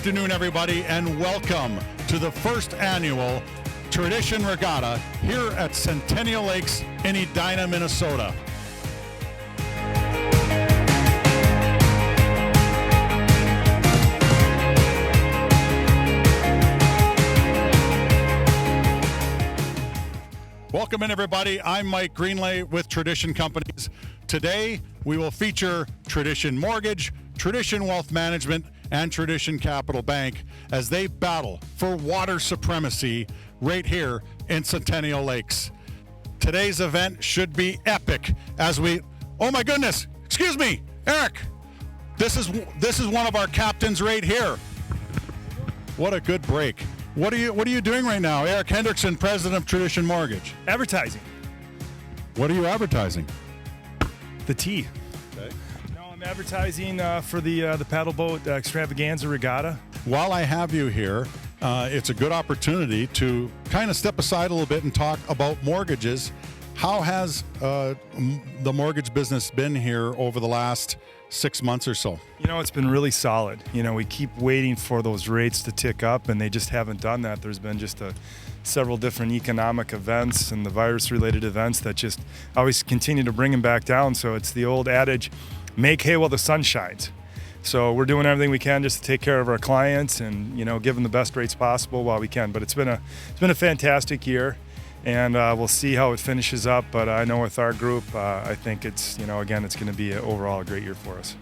afternoon, everybody, and welcome to the first annual Tradition Regatta here at Centennial Lakes in Edina, Minnesota. Welcome in, everybody. I'm Mike Greenlay with Tradition Companies. Today, we will feature Tradition Mortgage, Tradition Wealth Management, and Tradition Capital Bank as they battle for water supremacy right here in Centennial Lakes. Today's event should be epic as we, oh my goodness, excuse me, Eric, this is one of our captains right here. What a good break. What are you doing right now? Eric Hendrickson, president of Tradition Mortgage. Advertising. What are you advertising? The tea. Okay. No, I'm advertising for the Pedalboat Extravaganza Regatta. While I have you here, it's a good opportunity to kind of step aside a little bit and talk about mortgages. How has the mortgage business been here over the last 6 months or so? You know, it's been really solid. You know, we keep waiting for those rates to tick up, and they just haven't done that. There's been just several different economic events and the virus-related events that just always continue to bring them back down. So it's the old adage, make hay while the sun shines. So we're doing everything we can just to take care of our clients and, you know, give them the best rates possible while we can. But it's been a fantastic year, and we'll see how it finishes up. But I know with our group, I think it's, you know, again, it's going to be overall a great year for us.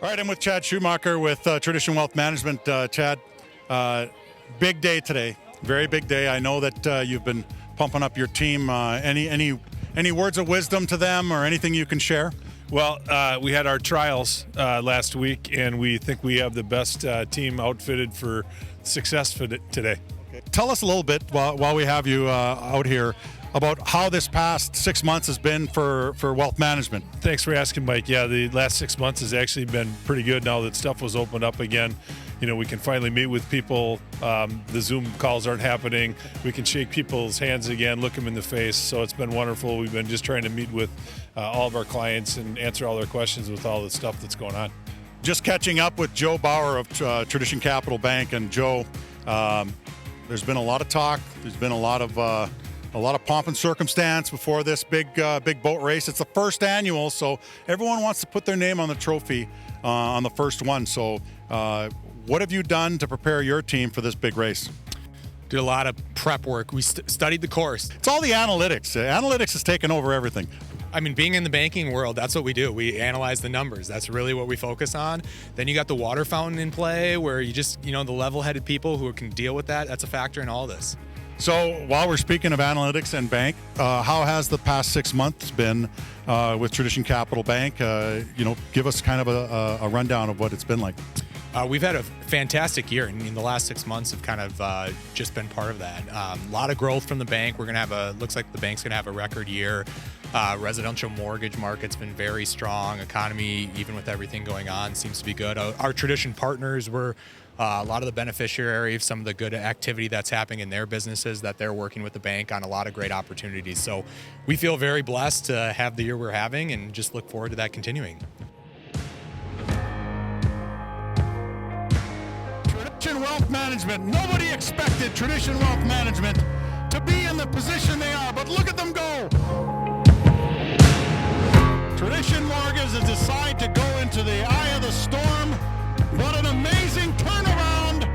All right, I'm with Chad Schumacher with Tradition Wealth Management. Chad, big day today, very big day. I know that you've been pumping up your team. Any words of wisdom to them or anything you can share? Well, we had our trials last week, and we think we have the best team outfitted for success for today. Okay. Tell us a little bit while we have you out here about how this past 6 months has been for wealth management. Thanks for asking, Mike. Yeah, the last 6 months has actually been pretty good now that stuff was opened up again. You know, we can finally meet with people. The Zoom calls aren't happening. We can shake people's hands again, look them in the face. So it's been wonderful. We've been just trying to meet with all of our clients and answer all their questions with all the stuff that's going on. Just catching up with Joe Bauer of Tradition Capital Bank. And Joe, there's been a lot of talk. There's been a lot of pomp and circumstance before this big boat race. It's the first annual, so everyone wants to put their name on the trophy on the first one. So what have you done to prepare your team for this big race? Did a lot of prep work. We studied the course. It's all the analytics. Analytics has taken over everything. I mean, being in the banking world, that's what we do. We analyze the numbers. That's really what we focus on. Then you got the water fountain in play where you just, you know, the level-headed people who can deal with that. That's a factor in all this. So while we're speaking of analytics and bank, how has the past 6 months been with Tradition Capital Bank? You know, give us kind of a rundown of what it's been like. We've had a fantastic year. I mean, the last 6 months have kind of just been part of that. A lot of growth from the bank. We're going to have looks like the bank's going to have a record year. Residential mortgage market's been very strong. Economy, even with everything going on, seems to be good. Our Tradition partners were a lot of the beneficiary of some of the good activity that's happening in their businesses, that they're working with the bank on a lot of great opportunities. So we feel very blessed to have the year we're having and just look forward to that continuing. Tradition Wealth Management. Nobody expected Tradition Wealth Management to be in the position they are, but look at them go. Tradition Mortgage has decided to go into the eye of the storm. What an amazing turnaround.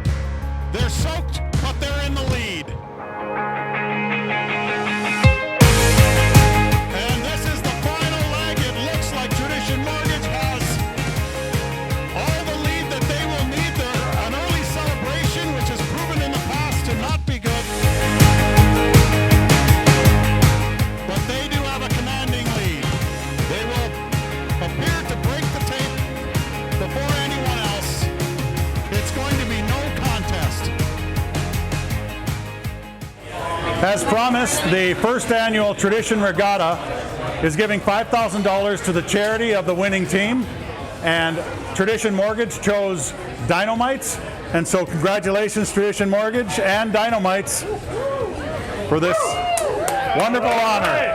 They're soaked, but they're in the lead. And this is the final leg. It looks like Tradition Mortgage has all the lead that they will need. They're an early celebration, which has proven in the past to not be good. But they do have a commanding lead. They will appear to break the tape before anyone else. It's going to be no contest. As promised, the first annual Tradition Regatta is giving $5,000 to the charity of the winning team. And Tradition Mortgage chose Dynamites. And so congratulations, Tradition Mortgage and Dynamites, for this wonderful honor.